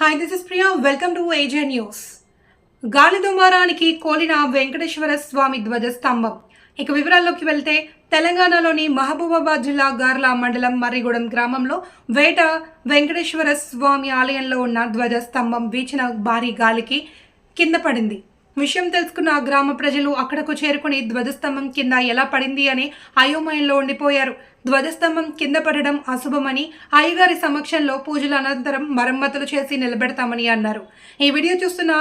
Hi this is Priya welcome to ఏజే news. గాలి దుమారానికి కోలిన వెంకటేశ్వర స్వామి ధ్వజస్తంభం. ఇక వివరాల్లోకి వెళ్తే తెలంగాణలోని మహబూబాబాద్ జిల్లా గార్ల మండలం మర్రిగూడెం గ్రామంలో వేట వెంకటేశ్వర స్వామి ఆలయంలో ఉన్న ధ్వజస్తంభం వీచిన భారీ గాలికి కింద పడింది. విషయం తెలుసుకున్న గ్రామ ప్రజలు అక్కడకు చేరుకుని ధ్వజస్తంభం కింద ఎలా పడింది అని అయోమయంలో ఉండిపోయారు. ధ్వజస్తంభం కింద పడడం అశుభమని అయ్యగారి సమక్షంలో పూజల అనంతరం మరమ్మతులు చేసి నిలబెడతామని అన్నారు. ఈ వీడియో చూస్తున్న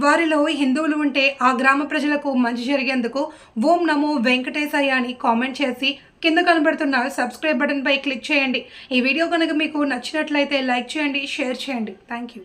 వారిలో హిందువులు ఉంటే ఆ గ్రామ ప్రజలకు మంచి జరిగేందుకు ఓం నమో వెంకటేశయ్య అని కామెంట్ చేసి కింద కనబడుతున్న సబ్స్క్రైబ్ బటన్ పై క్లిక్ చేయండి. ఈ వీడియో కనుక మీకు నచ్చినట్లయితే లైక్ చేయండి, షేర్ చేయండి. Thank you.